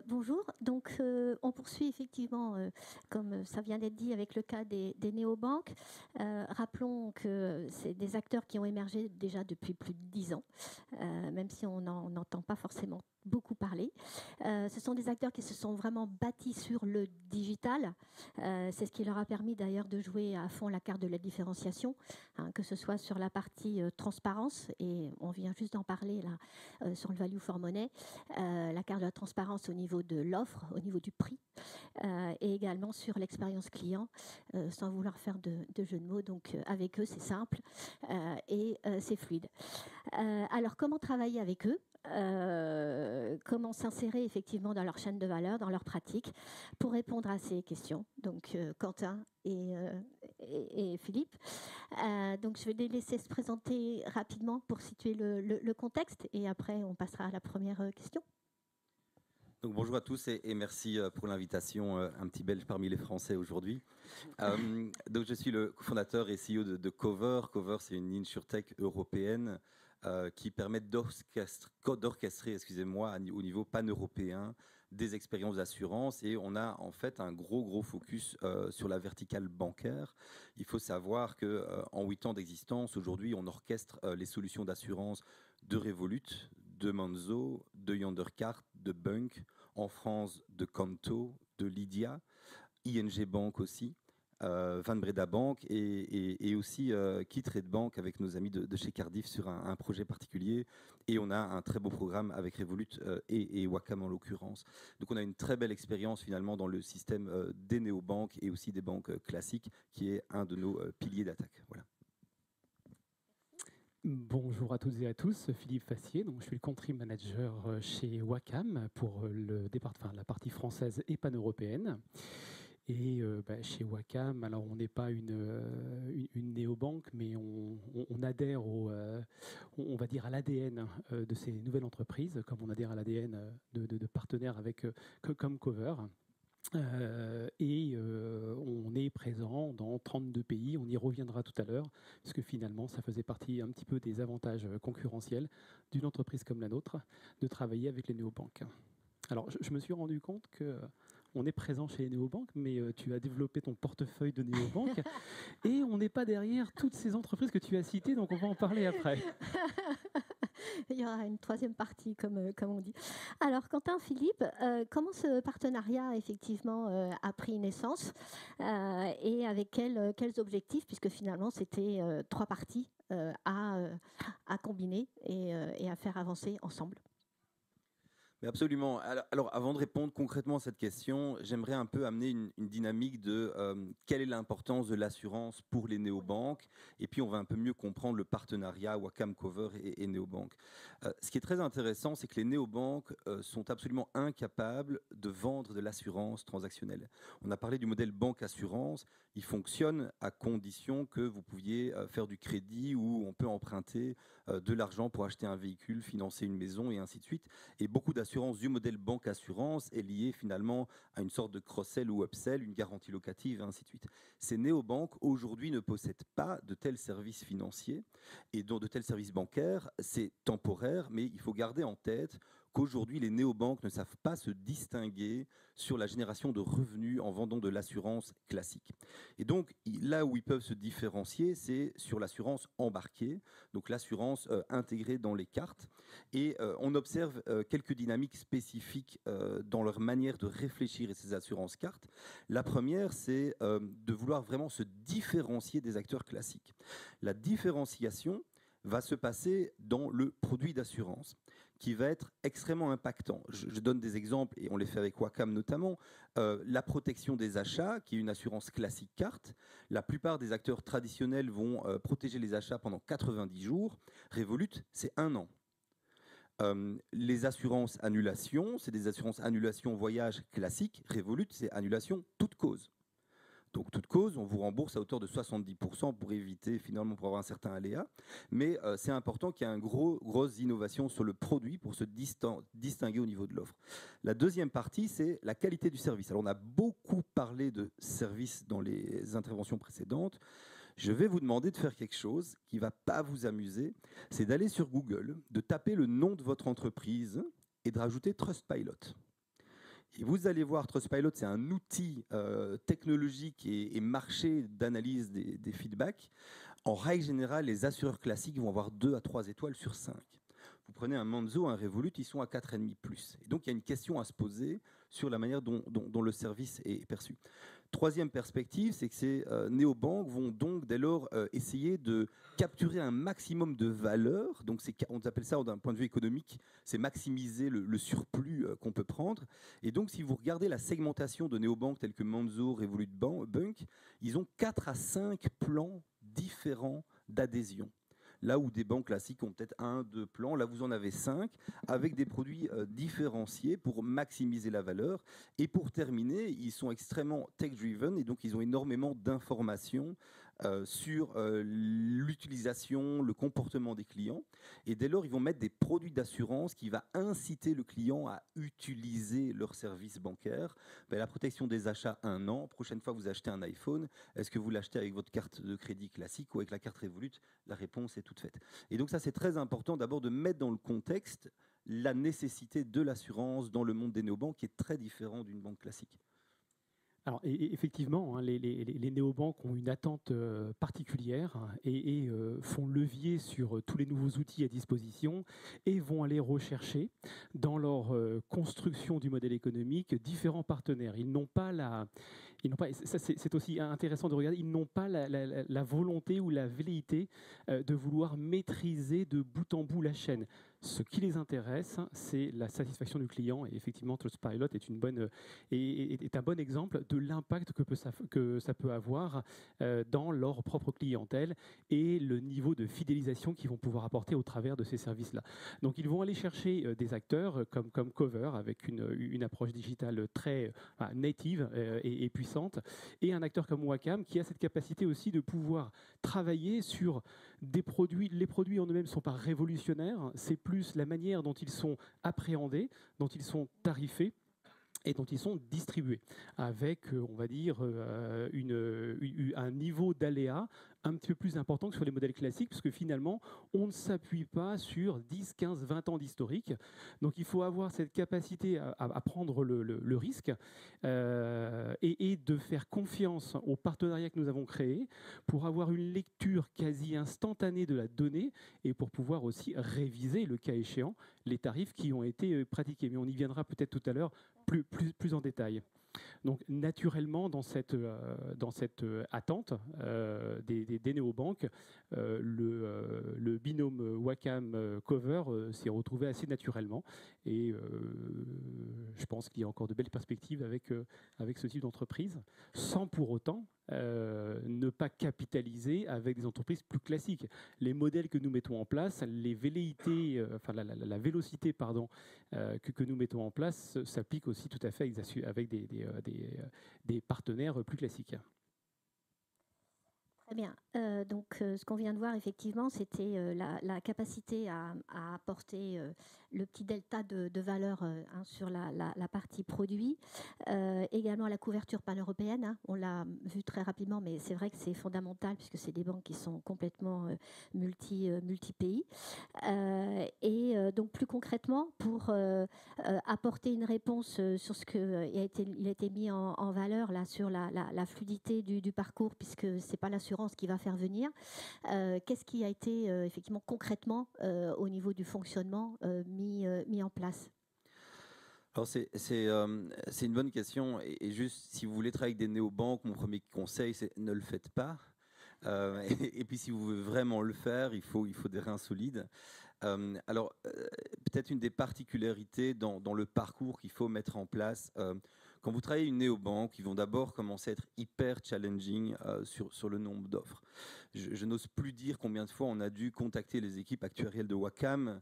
Bonjour. Donc, on poursuit effectivement, comme ça vient d'être dit, avec le cas des néobanques. Rappelons que c'est des acteurs qui ont émergé déjà depuis plus de 10 ans, même si on n'en entend pas forcément beaucoup parler. Ce sont des acteurs qui se sont vraiment bâtis sur le digital. C'est ce qui leur a permis d'ailleurs de jouer à fond la carte de la différenciation, hein, que ce soit sur la partie transparence, et on vient juste d'en parler là, sur le value for money, la carte de la transparence au niveau de l'offre, au niveau du prix, et également sur l'expérience client, sans vouloir faire de jeu de mots. Donc avec eux, c'est simple et c'est fluide. Alors comment travailler avec eux, comment s'insérer effectivement dans leur chaîne de valeur, dans leur pratique, pour répondre à ces questions. Donc Quentin et Philippe. Donc je vais les laisser se présenter rapidement pour situer le contexte, et après on passera à la première question. Donc bonjour à tous et merci pour l'invitation, un petit Belge parmi les Français aujourd'hui. Donc je suis le cofondateur et CEO de Cover. Cover, c'est une insurtech européenne qui permet d'orchestrer, excusez-moi, au niveau pan-européen des expériences d'assurance, et on a en fait un gros focus sur la verticale bancaire. Il faut savoir que en 8 ans d'existence, aujourd'hui, on orchestre les solutions d'assurance de Revolut, de Monzo, de Yondercard, de Bunk, en France de Kanto, de Lydia, ING Bank aussi, Van Breda Bank et aussi Keytrade Bank avec nos amis de chez Cardiff sur un projet particulier. Et on a un très beau programme avec Revolut et Wacom en l'occurrence. Donc on a une très belle expérience finalement dans le système des néobanques et aussi des banques classiques, qui est un de nos piliers d'attaque. Voilà. Bonjour à toutes et à tous, Philippe Fassier. Donc, je suis le country manager chez Wacom pour la partie française et pan-européenne. Et chez Wacom, alors on n'est pas une néobanque, mais on adhère on va dire à l'ADN de ces nouvelles entreprises, comme on adhère à l'ADN de partenaires comme Cover. On est présent dans 32 pays, on y reviendra tout à l'heure, parce que finalement, ça faisait partie un petit peu des avantages concurrentiels d'une entreprise comme la nôtre, de travailler avec les néobanques. Alors, je me suis rendu compte qu'on est présent chez les néobanques, mais tu as développé ton portefeuille de néobanques, et on n'est pas derrière toutes ces entreprises que tu as citées, donc on va en parler après. Il y aura une troisième partie, comme on dit. Alors, Quentin, Philippe, comment ce partenariat, effectivement, a pris naissance et avec quels objectifs, puisque finalement, c'était 3 parties à combiner et à faire avancer ensemble. Mais absolument. Alors, avant de répondre concrètement à cette question, j'aimerais un peu amener une dynamique de quelle est l'importance de l'assurance pour les néobanques, et puis on va un peu mieux comprendre le partenariat Wacom Cover et néobanques. Ce qui est très intéressant, c'est que les néobanques sont absolument incapables de vendre de l'assurance transactionnelle. On a parlé du modèle banque-assurance. Il fonctionne à condition que vous pouviez faire du crédit, ou on peut emprunter de l'argent pour acheter un véhicule, financer une maison et ainsi de suite. Et beaucoup d'assurance du modèle banque-assurance est liée finalement à une sorte de cross-sell ou upsell, une garantie locative et ainsi de suite. Ces néobanques aujourd'hui ne possèdent pas de tels services financiers et donc de tels services bancaires. C'est temporaire, mais il faut garder en tête qu'aujourd'hui les néobanques ne savent pas se distinguer sur la génération de revenus en vendant de l'assurance classique. Et donc là où ils peuvent se différencier, c'est sur l'assurance embarquée, donc l'assurance intégrée dans les cartes. Et on observe quelques dynamiques spécifiques dans leur manière de réfléchir à ces assurances cartes. La première, c'est de vouloir vraiment se différencier des acteurs classiques. La différenciation va se passer dans le produit d'assurance, qui va être extrêmement impactant. Je donne des exemples, et on les fait avec Wacom notamment. La protection des achats, qui est une assurance classique carte. La plupart des acteurs traditionnels vont protéger les achats pendant 90 jours. Revolut, c'est 1 an. Les assurances annulation, c'est des assurances annulation voyage classiques. Revolut, c'est annulation toute cause. Donc, toute cause, on vous rembourse à hauteur de 70% pour éviter, finalement, pour avoir un certain aléa. Mais c'est important qu'il y ait une grosse innovation sur le produit pour se distinguer au niveau de l'offre. La deuxième partie, c'est la qualité du service. Alors, on a beaucoup parlé de service dans les interventions précédentes. Je vais vous demander de faire quelque chose qui ne va pas vous amuser. C'est d'aller sur Google, de taper le nom de votre entreprise et de rajouter Trustpilot. Et vous allez voir, Trustpilot, c'est un outil technologique et marché d'analyse des feedbacks. En règle générale, les assureurs classiques vont avoir 2 à 3 étoiles sur 5. Vous prenez un Monzo, un Revolut, ils sont à 4,5 plus. Et donc, il y a une question à se poser sur la manière dont le service est perçu. Troisième perspective, c'est que ces néobanques vont donc dès lors essayer de capturer un maximum de valeur. Donc on appelle ça d'un point de vue économique, c'est maximiser le surplus qu'on peut prendre. Et donc si vous regardez la segmentation de néobanques telles que Monzo, Revolut Bank, ils ont 4 à 5 plans différents d'adhésion. Là où des banques classiques ont peut-être 1, 2 plans, là vous en avez 5, avec des produits différenciés pour maximiser la valeur. Et pour terminer, ils sont extrêmement tech-driven et donc ils ont énormément d'informations sur l'utilisation, le comportement des clients. Et dès lors, ils vont mettre des produits d'assurance qui va inciter le client à utiliser leur service bancaire. La protection des achats, 1 an. Prochaine fois, vous achetez un iPhone. Est-ce que vous l'achetez avec votre carte de crédit classique ou avec la carte Revolut? La réponse est toute faite. Et donc ça, c'est très important d'abord de mettre dans le contexte la nécessité de l'assurance dans le monde des néobanques qui est très différent d'une banque classique. Alors, effectivement, les néobanques ont une attente particulière et font levier sur tous les nouveaux outils à disposition et vont aller rechercher dans leur construction du modèle économique différents partenaires. Ils n'ont pas ça c'est aussi intéressant de regarder, ils n'ont pas la volonté ou la velléité de vouloir maîtriser de bout en bout la chaîne. Ce qui les intéresse, c'est la satisfaction du client. Et effectivement, Trustpilot est un bon exemple de l'impact que ça peut avoir dans leur propre clientèle et le niveau de fidélisation qu'ils vont pouvoir apporter au travers de ces services-là. Donc, ils vont aller chercher des acteurs comme Cover, avec une approche digitale très native et puissante, et un acteur comme Wacam, qui a cette capacité aussi de pouvoir travailler sur des produits. Les produits en eux-mêmes ne sont pas révolutionnaires, c'est plus la manière dont ils sont appréhendés, dont ils sont tarifés et dont ils sont distribués, avec, on va dire, un niveau d'aléa un petit peu plus important que sur les modèles classiques, parce que finalement, on ne s'appuie pas sur 10, 15, 20 ans d'historique. Donc, il faut avoir cette capacité à prendre le risque et de faire confiance aux partenariats que nous avons créés pour avoir une lecture quasi instantanée de la donnée et pour pouvoir aussi réviser, le cas échéant, les tarifs qui ont été pratiqués. Mais on y viendra peut-être tout à l'heure plus en détail. Donc naturellement, dans cette attente des néobanques, le binôme Wacam-Cover s'est retrouvé assez naturellement. Et je pense qu'il y a encore de belles perspectives avec ce type d'entreprise, sans pour autant ne pas capitaliser avec des entreprises plus classiques. Les modèles que nous mettons en place, les velléités, la vélocité que nous mettons en place s'applique aussi tout à fait avec des partenaires plus classiques. Très bien. Donc, ce qu'on vient de voir, effectivement, c'était la capacité à apporter le petit delta de valeur sur la partie produit. Également, la couverture pan-européenne. On l'a vu très rapidement, mais c'est vrai que c'est fondamental puisque c'est des banques qui sont complètement multi-pays. Et donc, plus concrètement, pour apporter une réponse sur ce qui a été mis en valeur là, sur la fluidité du parcours, puisque ce n'est pas l'assurance qui va faire venir. Qu'est-ce qui a été effectivement concrètement au niveau du fonctionnement mis en place? Alors c'est une bonne question et juste si vous voulez travailler avec des néobanques, mon premier conseil c'est ne le faites pas. Et puis si vous voulez vraiment le faire, il faut des reins solides. Alors peut-être une des particularités dans le parcours qu'il faut mettre en place. Quand vous travaillez une néobanque, ils vont d'abord commencer à être hyper challenging sur le nombre d'offres. Je n'ose plus dire combien de fois on a dû contacter les équipes actuarielles de Wacam,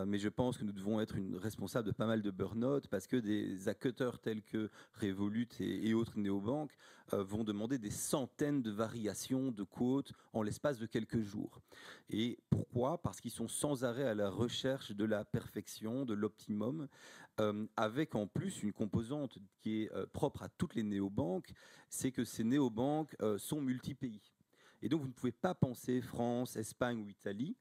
mais je pense que nous devons être responsables de pas mal de burn-out parce que des acquéreurs tels que Revolut et autres néobanques vont demander des centaines de variations de quotes en l'espace de quelques jours. Et pourquoi? Parce qu'ils sont sans arrêt à la recherche de la perfection, de l'optimum, avec en plus une composante qui est propre à toutes les néobanques, c'est que ces néobanques sont multi-pays. Et donc vous ne pouvez pas penser France, Espagne ou Italie.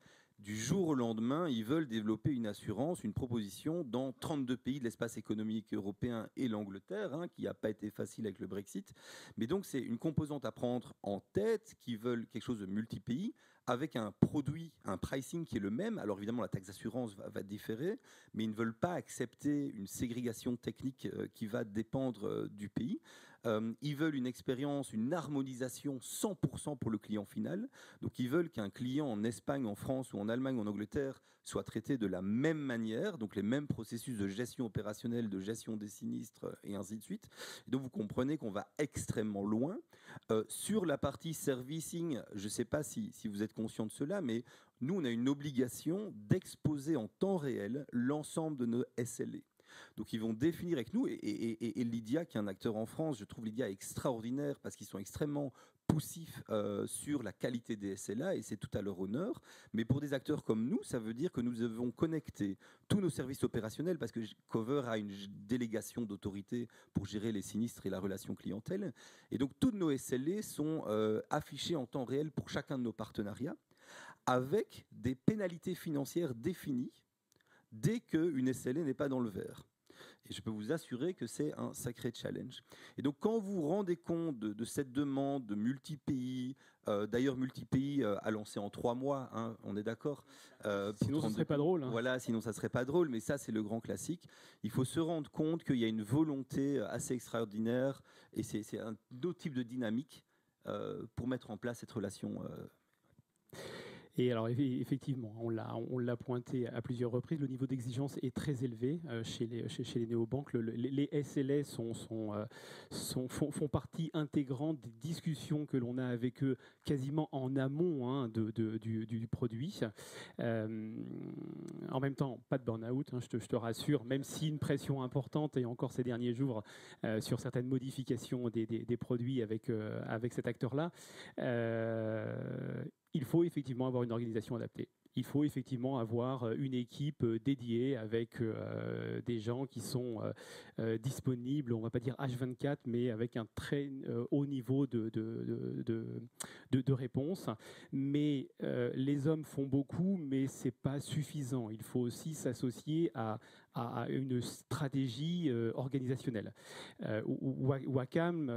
du jour au lendemain, ils veulent développer une assurance, une proposition dans 32 pays de l'espace économique européen et l'Angleterre, hein, qui n'a pas été facile avec le Brexit. Mais donc, c'est une composante à prendre en tête, qui veulent quelque chose de multi-pays, avec un produit, un pricing qui est le même. Alors évidemment, la taxe d'assurance va différer, mais ils ne veulent pas accepter une ségrégation technique qui va dépendre du pays. Ils veulent une expérience, une harmonisation 100% pour le client final. Donc ils veulent qu'un client en Espagne, en France ou en Allemagne ou en Angleterre soit traité de la même manière, donc les mêmes processus de gestion opérationnelle, de gestion des sinistres et ainsi de suite. Et donc vous comprenez qu'on va extrêmement loin. Sur la partie servicing, je ne sais pas si vous êtes conscient de cela, mais nous, on a une obligation d'exposer en temps réel l'ensemble de nos SLA. Donc ils vont définir avec nous, et Lydia, qui est un acteur en France, je trouve Lydia extraordinaire parce qu'ils sont extrêmement poussifs sur la qualité des SLA, et c'est tout à leur honneur. Mais pour des acteurs comme nous, ça veut dire que nous devons connecter tous nos services opérationnels, parce que Cover a une délégation d'autorité pour gérer les sinistres et la relation clientèle. Et donc tous nos SLA sont affichés en temps réel pour chacun de nos partenariats, avec des pénalités financières définies dès qu'une SLA n'est pas dans le vert. Et je peux vous assurer que c'est un sacré challenge. Et donc, quand vous vous rendez compte de cette demande de multi-pays, d'ailleurs, multi-pays à lancer en 3 mois, hein, on est d'accord, sinon, ce ne serait pas drôle. Hein. Voilà, sinon, ça ne serait pas drôle, mais ça, c'est le grand classique. Il faut se rendre compte qu'il y a une volonté assez extraordinaire, et c'est un autre type de dynamique pour mettre en place cette relation. Et alors effectivement, on l'a pointé à plusieurs reprises, le niveau d'exigence est très élevé chez les néobanques. Les SLA font partie intégrante des discussions que l'on a avec eux quasiment en amont, hein, du produit. En même temps, pas de burn-out, hein, je te rassure, même si une pression importante, et encore ces derniers jours, sur certaines modifications des produits avec cet acteur-là. Il faut effectivement avoir une organisation adaptée. Il faut effectivement avoir une équipe dédiée avec des gens qui sont disponibles, on ne va pas dire H24, mais avec un très haut niveau de réponse. Mais les hommes font beaucoup, mais ce n'est pas suffisant. Il faut aussi s'associer à une stratégie organisationnelle. Wacam,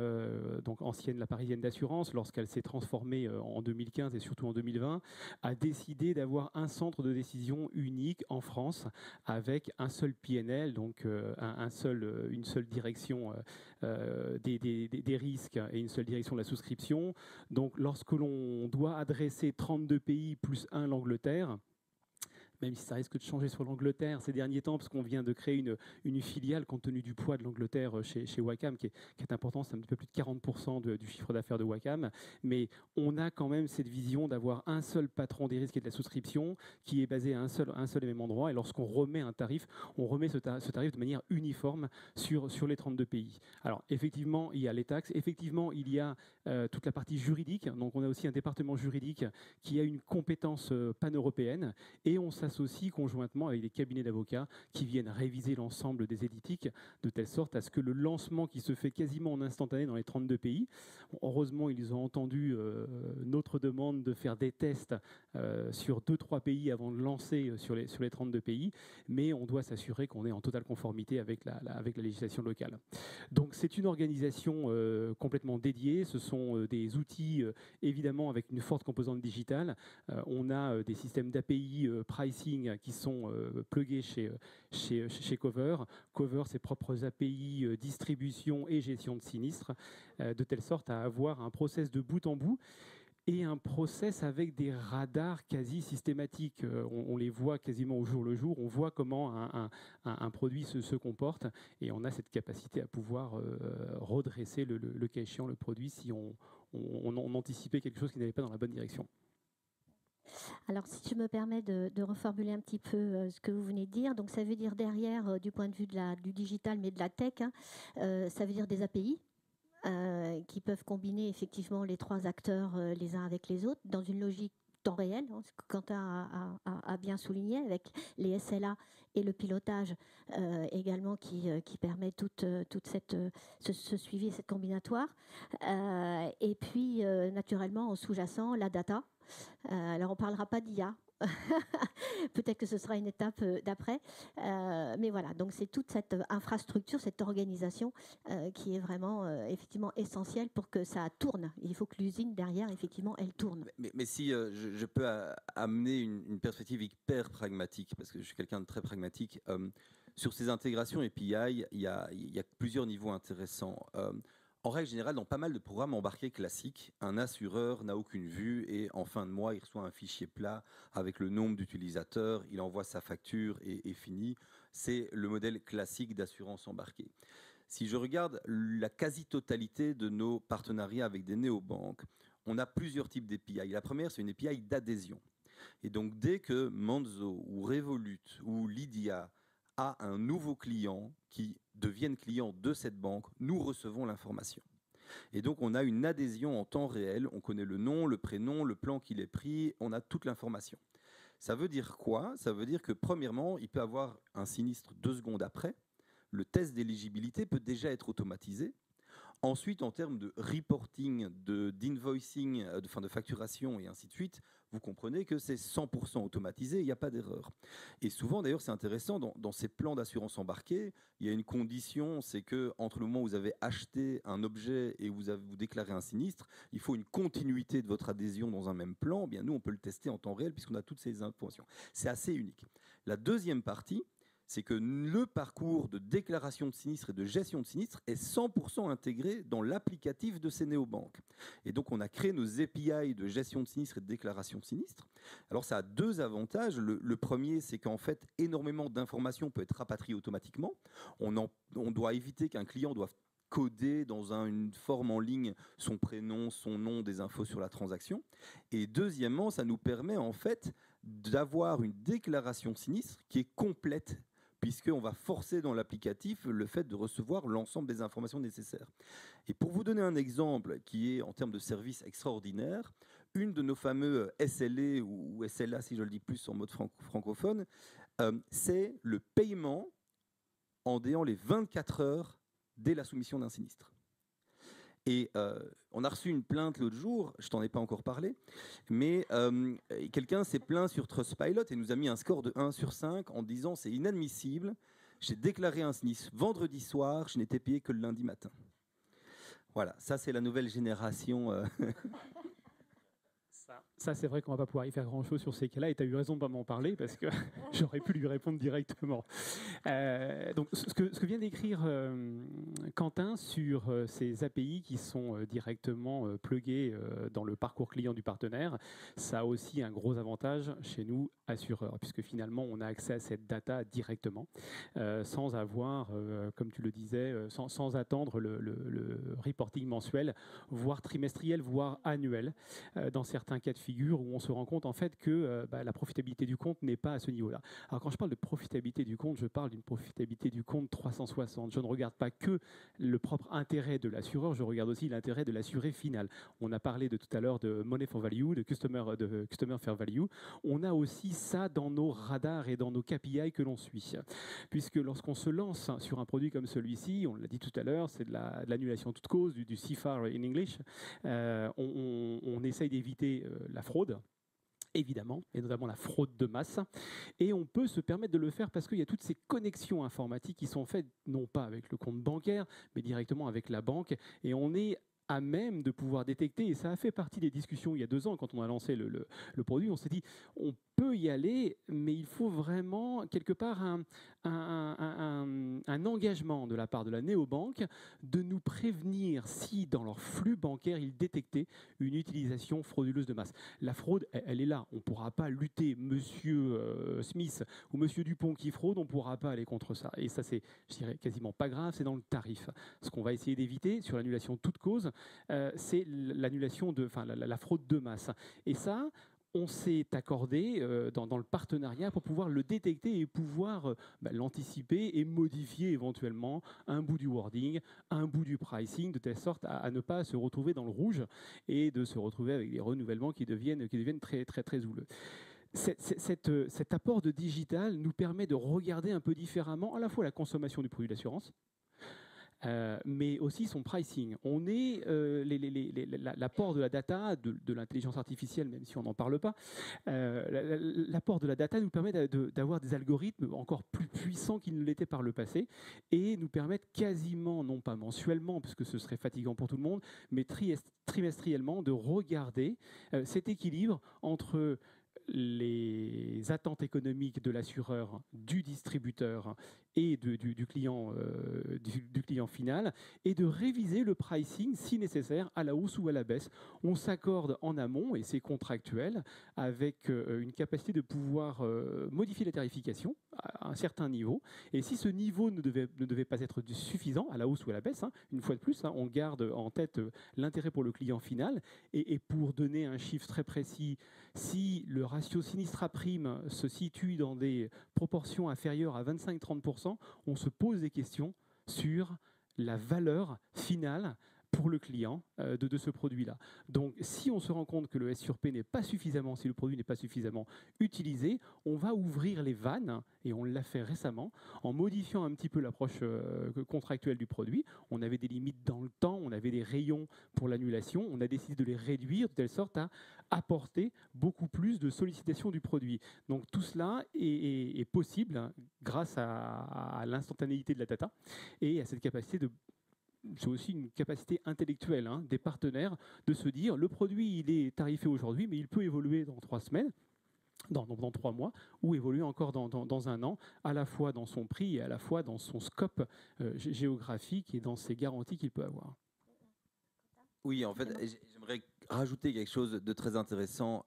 donc ancienne la Parisienne d'assurance, lorsqu'elle s'est transformée en 2015 et surtout en 2020, a décidé d'avoir un centre de décision unique en France avec un seul PNL, donc une seule direction des risques et une seule direction de la souscription. Donc lorsque l'on doit adresser 32 pays plus 1 l'Angleterre, même si ça risque de changer sur l'Angleterre ces derniers temps, parce qu'on vient de créer une filiale compte tenu du poids de l'Angleterre chez Wacam, qui est important, c'est un petit peu plus de 40% du chiffre d'affaires de Wacam. Mais on a quand même cette vision d'avoir un seul patron des risques et de la souscription qui est basé à un seul et même endroit. Et lorsqu'on remet un tarif, on remet ce tarif de manière uniforme sur les 32 pays. Alors effectivement, il y a les taxes, effectivement, il y a toute la partie juridique. Donc on a aussi un département juridique qui a une compétence pan-européenne, et on s'associe conjointement avec des cabinets d'avocats qui viennent réviser l'ensemble des éditiques de telle sorte à ce que le lancement qui se fait quasiment en instantané dans les 32 pays, heureusement ils ont entendu notre demande de faire des tests sur 2-3 pays avant de lancer sur les 32 pays, mais on doit s'assurer qu'on est en totale conformité avec la législation locale. Donc c'est une organisation complètement dédiée, ce sont des outils évidemment avec une forte composante digitale. On a des systèmes d'API pricing qui sont plugués chez Cover. Cover, ses propres API, distribution et gestion de sinistres, de telle sorte à avoir un process de bout en bout et un process avec des radars quasi systématiques. On les voit quasiment au jour le jour, on voit comment un produit se comporte, et on a cette capacité à pouvoir redresser le cas échéant le produit si on anticipait quelque chose qui n'allait pas dans la bonne direction. Alors, si tu me permets de reformuler un petit peu ce que vous venez de dire, donc ça veut dire derrière, du point de vue du digital, mais de la tech, hein, ça veut dire des API qui peuvent combiner effectivement les 3 acteurs les uns avec les autres dans une logique temps réel, hein, ce que Quentin a bien souligné, avec les SLA et le pilotage également qui permet tout ce suivi, cette combinatoire. Et puis, naturellement, en sous-jacent, la data. Alors, on ne parlera pas d'IA Peut-être que ce sera une étape d'après. Mais voilà, donc c'est toute cette infrastructure, cette organisation qui est vraiment effectivement essentielle pour que ça tourne. Il faut que l'usine derrière, effectivement, elle tourne. Mais si je peux amener une perspective hyper pragmatique, parce que je suis quelqu'un de très pragmatique, sur ces intégrations API, il y a plusieurs niveaux intéressants. En règle générale, dans pas mal de programmes embarqués classiques, un assureur n'a aucune vue et en fin de mois, il reçoit un fichier plat avec le nombre d'utilisateurs, il envoie sa facture et fini. C'est le modèle classique d'assurance embarquée. Si je regarde la quasi-totalité de nos partenariats avec des néobanques, on a plusieurs types d'API. La première, c'est une API d'adhésion. Et donc, dès que Monzo ou Revolut ou Lydia a un nouveau client qui devienne client de cette banque, nous recevons l'information. Et donc, on a une adhésion en temps réel. On connaît le nom, le prénom, le plan qu'il est pris. On a toute l'information. Ça veut dire quoi? Ça veut dire que, premièrement, il peut avoir un sinistre 2 secondes après. Le test d'éligibilité peut déjà être automatisé. Ensuite, en termes de reporting, d'invoicing, de facturation et ainsi de suite, vous comprenez que c'est 100% automatisé, il n'y a pas d'erreur. Et souvent, d'ailleurs, c'est intéressant, dans ces plans d'assurance embarqués, il y a une condition, c'est que entre le moment où vous avez acheté un objet et vous déclarez un sinistre, il faut une continuité de votre adhésion dans un même plan. Eh bien, nous, on peut le tester en temps réel puisqu'on a toutes ces informations. C'est assez unique. La deuxième partie, c'est que le parcours de déclaration de sinistre et de gestion de sinistre est 100% intégré dans l'applicatif de ces néobanques. Et donc, on a créé nos API de gestion de sinistre et de déclaration de sinistre. Alors, ça a 2 avantages. Le premier, c'est qu'en fait, énormément d'informations peut être rapatriées automatiquement. On doit éviter qu'un client doive coder dans une forme en ligne son prénom, son nom, des infos sur la transaction. Et deuxièmement, ça nous permet en fait d'avoir une déclaration de sinistre qui est complète, puisqu'on va forcer dans l'applicatif le fait de recevoir l'ensemble des informations nécessaires. Et pour vous donner un exemple qui est en termes de service extraordinaire, une de nos fameux SLA ou SLA, si je le dis plus en mode francophone, c'est le paiement en déant les 24 heures dès la soumission d'un sinistre. Et on a reçu une plainte l'autre jour, je t'en ai pas encore parlé, mais quelqu'un s'est plaint sur Trustpilot et nous a mis un score de 1 sur 5 en disant c'est inadmissible, j'ai déclaré un sinistre vendredi soir, je n'étais payé que le lundi matin. Voilà, ça c'est la nouvelle génération. Ça, c'est vrai qu'on ne va pas pouvoir y faire grand-chose sur ces cas-là, et tu as eu raison de ne pas m'en parler, parce que j'aurais pu lui répondre directement. Donc, ce que vient d'écrire Quentin sur ces API qui sont directement plugués dans le parcours client du partenaire, ça a aussi un gros avantage chez nous, assureurs, puisque finalement, on a accès à cette data directement, sans avoir, comme tu le disais, sans attendre le reporting mensuel, voire trimestriel, voire annuel, dans certains cas de figure où on se rend compte en fait que la profitabilité du compte n'est pas à ce niveau-là. Alors quand je parle de profitabilité du compte, je parle d'une profitabilité du compte 360. Je ne regarde pas que le propre intérêt de l'assureur, je regarde aussi l'intérêt de l'assuré final. On a parlé de tout à l'heure de money for value, de customer fair value. On a aussi ça dans nos radars et dans nos KPI que l'on suit. Puisque lorsqu'on se lance sur un produit comme celui-ci, on l'a dit tout à l'heure, c'est de l'annulation toute cause, du CFAR in English, on essaye d'éviter la fraude, évidemment, et notamment la fraude de masse. Et on peut se permettre de le faire parce qu'il y a toutes ces connexions informatiques qui sont faites, non pas avec le compte bancaire, mais directement avec la banque. Et on est à même de pouvoir détecter, et ça a fait partie des discussions il y a 2 ans quand on a lancé le produit, on s'est dit on peut y aller, mais il faut vraiment quelque part un engagement de la part de la néobanque de nous prévenir si dans leur flux bancaire ils détectaient une utilisation frauduleuse de masse. La fraude, elle est là, on ne pourra pas lutter, monsieur Smith ou monsieur Dupont qui fraude, on ne pourra pas aller contre ça. Et ça c'est, je dirais, quasiment pas grave, c'est dans le tarif. Ce qu'on va essayer d'éviter sur l'annulation toute cause, c'est l'annulation la fraude de masse. Et ça, on s'est accordé dans le partenariat pour pouvoir le détecter et pouvoir l'anticiper et modifier éventuellement un bout du wording, un bout du pricing, de telle sorte à ne pas se retrouver dans le rouge et de se retrouver avec des renouvellements qui deviennent très, très, très houleux. Cet apport de digital nous permet de regarder un peu différemment à la fois la consommation du produit d'assurance, mais aussi son pricing. On est l'apport de la data, de l'intelligence artificielle, même si on n'en parle pas. L'apport de la data nous permet d'avoir des algorithmes encore plus puissants qu'ils ne l'étaient par le passé et nous permettent quasiment, non pas mensuellement, parce que ce serait fatigant pour tout le monde, mais trimestriellement, de regarder cet équilibre entre les attentes économiques de l'assureur, du distributeur et du client final, et de réviser le pricing si nécessaire à la hausse ou à la baisse. On s'accorde en amont, et c'est contractuel, avec une capacité de pouvoir modifier la tarification à un certain niveau. Et si ce niveau ne devait pas être suffisant à la hausse ou à la baisse, une fois de plus, on garde en tête l'intérêt pour le client final. Et pour donner un chiffre très précis, si le ratio sinistre à prime se situe dans des proportions inférieures à 25-30%, on se pose des questions sur la valeur finale pour le client de ce produit-là. Donc, si on se rend compte que le S sur P n'est pas suffisamment, si le produit n'est pas suffisamment utilisé, on va ouvrir les vannes, et on l'a fait récemment, en modifiant un petit peu l'approche contractuelle du produit. On avait des limites dans le temps, on avait des rayons pour l'annulation, on a décidé de les réduire de telle sorte à apporter beaucoup plus de sollicitation du produit. Donc, tout cela est possible grâce à l'instantanéité de la data et à cette capacité de... C'est aussi une capacité intellectuelle des partenaires de se dire le produit il est tarifé aujourd'hui, mais il peut évoluer dans 3 semaines, dans 3 mois, ou évoluer encore dans 1 an, à la fois dans son prix et à la fois dans son scope géographique et dans ses garanties qu'il peut avoir. Oui, en fait, j'aimerais rajouter quelque chose de très intéressant.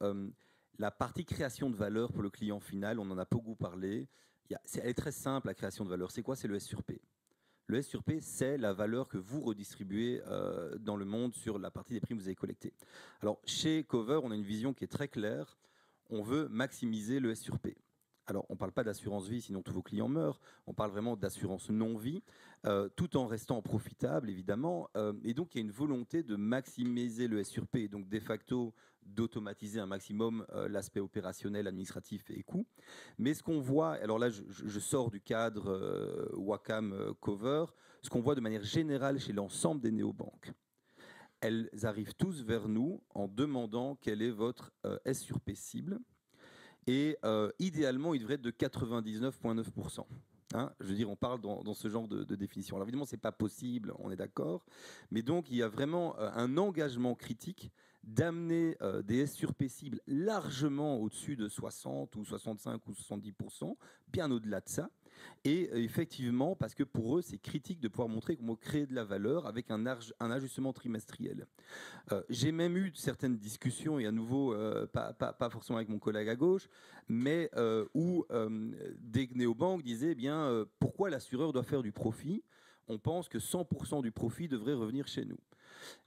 La partie création de valeur pour le client final, on en a beaucoup parlé. Elle est très simple, la création de valeur. C'est quoi? C'est le S sur P. Le S sur P, c'est la valeur que vous redistribuez dans le monde sur la partie des primes que vous avez collectées. Alors, chez Cover, on a une vision qui est très claire. On veut maximiser le S sur P. Alors, on ne parle pas d'assurance vie, sinon tous vos clients meurent. On parle vraiment d'assurance non-vie, tout en restant profitable, évidemment. Et donc, il y a une volonté de maximiser le S sur P, donc de facto d'automatiser un maximum l'aspect opérationnel, administratif et coût. Mais ce qu'on voit, alors là, je sors du cadre Wacam Cover, ce qu'on voit de manière générale chez l'ensemble des néobanques. Elles arrivent tous vers nous en demandant quel est votre S sur P cible. Et idéalement, il devrait être de 99,9%. Je veux dire, on parle dans ce genre de définition. Alors évidemment, ce n'est pas possible, on est d'accord. Mais donc, il y a vraiment un engagement critique d'amener des S sur P cibles largement au-dessus de 60 ou 65 ou 70%, bien au-delà de ça. Et effectivement, parce que pour eux, c'est critique de pouvoir montrer comment créer de la valeur avec un ajustement trimestriel. J'ai même eu certaines discussions, et à nouveau, pas forcément avec mon collègue à gauche, mais où des néobanques disaient, pourquoi l'assureur doit faire du profit? On pense que 100% du profit devrait revenir chez nous.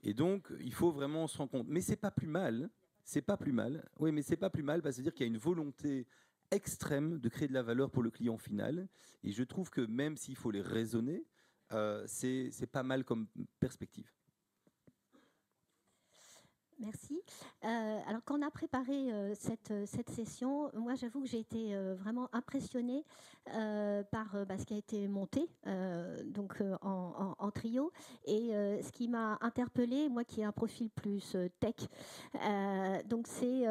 Et donc, il faut vraiment se rendre compte. Mais c'est pas plus mal. C'est pas plus mal. Oui, mais c'est pas plus mal, parce que c'est-à-dire qu'il y a une volonté extrême de créer de la valeur pour le client final. Et je trouve que même s'il faut les raisonner, c'est pas mal comme perspective. Merci. Alors, quand on a préparé cette session, moi, j'avoue que j'ai été vraiment impressionnée par ce qui a été monté en trio. Et ce qui m'a interpellée, moi qui ai un profil plus tech, donc c'est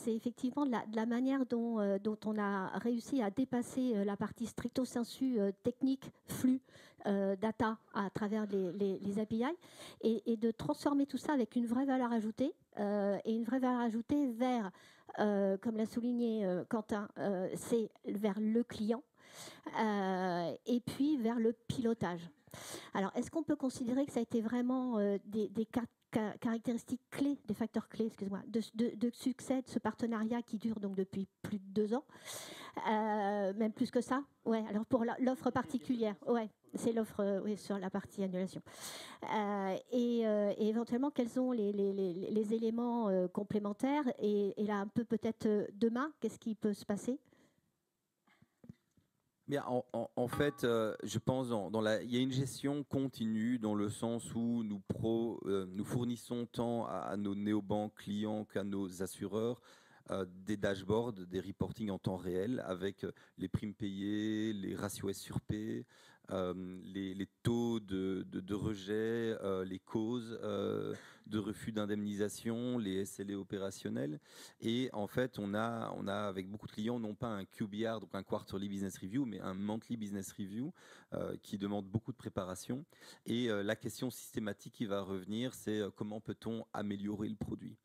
effectivement de la manière dont on a réussi à dépasser la partie stricto sensu technique, flux, data à travers les API et de transformer tout ça avec une vraie valeur ajoutée et une vraie valeur ajoutée vers, comme l'a souligné Quentin, c'est vers le client et puis vers le pilotage. Alors, est-ce qu'on peut considérer que ça a été vraiment des caractéristiques clés, des facteurs clés, excusez-moi, de succès de ce partenariat qui dure donc depuis plus de 2 ans, même plus que ça? Ouais. Alors pour l'offre particulière, ouais, c'est l'offre sur la partie annulation. Et éventuellement, quels sont les éléments complémentaires et là un peu peut-être demain, qu'est-ce qui peut se passer? Bien, en fait, je pense il y a une gestion continue dans le sens où nous fournissons tant à nos néobanques clients qu'à nos assureurs des dashboards, des reporting en temps réel avec les primes payées, les ratios S sur P, les taux de rejets, les causes de refus d'indemnisation, les SLA opérationnels. Et en fait, on a avec beaucoup de clients, non pas un QBR, donc un Quarterly Business Review, mais un Monthly Business Review qui demande beaucoup de préparation. Et la question systématique qui va revenir, c'est comment peut-on améliorer le produit.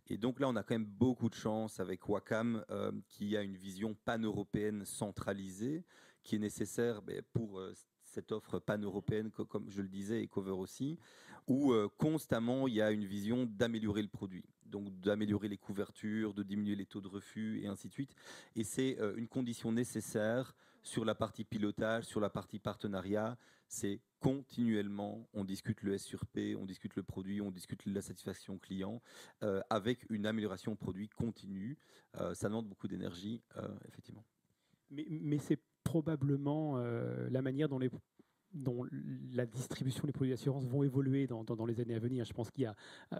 Et donc là, on a quand même beaucoup de chance avec Wacam qui a une vision pan-européenne centralisée qui est nécessaire pour cette offre pan-européenne, comme je le disais, et Cover aussi, où constamment il y a une vision d'améliorer le produit, donc d'améliorer les couvertures, de diminuer les taux de refus et ainsi de suite. Et c'est une condition nécessaire sur la partie pilotage, sur la partie partenariat. C'est continuellement, on discute le S sur P, on discute le produit, on discute la satisfaction client, avec une amélioration produit continue. Ça demande beaucoup d'énergie, effectivement. Mais c'est probablement la manière dont la distribution des produits d'assurance vont évoluer dans les années à venir. Je pense qu'il y a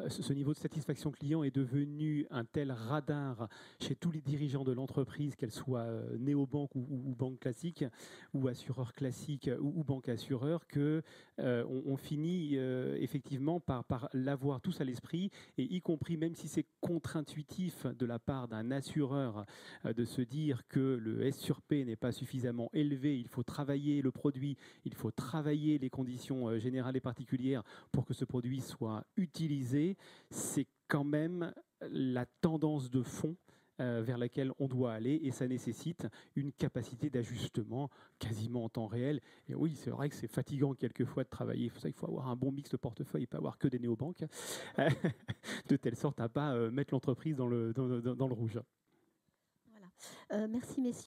ce niveau de satisfaction client est devenu un tel radar chez tous les dirigeants de l'entreprise, qu'elle soit néobanque ou banque classique, ou assureur classique ou banque assureur, que on finit effectivement par l'avoir tous à l'esprit, et y compris, même si c'est contre-intuitif de la part d'un assureur de se dire que le S sur P n'est pas suffisamment élevé, il faut travailler le produit, il faut travailler les conditions générales et particulières pour que ce produit soit utilisé, c'est quand même la tendance de fond vers laquelle on doit aller, et ça nécessite une capacité d'ajustement quasiment en temps réel. Et oui, c'est vrai que c'est fatigant quelquefois de travailler. Il faut avoir un bon mix de portefeuille et pas avoir que des néobanques, de telle sorte à ne pas mettre l'entreprise dans le rouge. Voilà. Merci messieurs.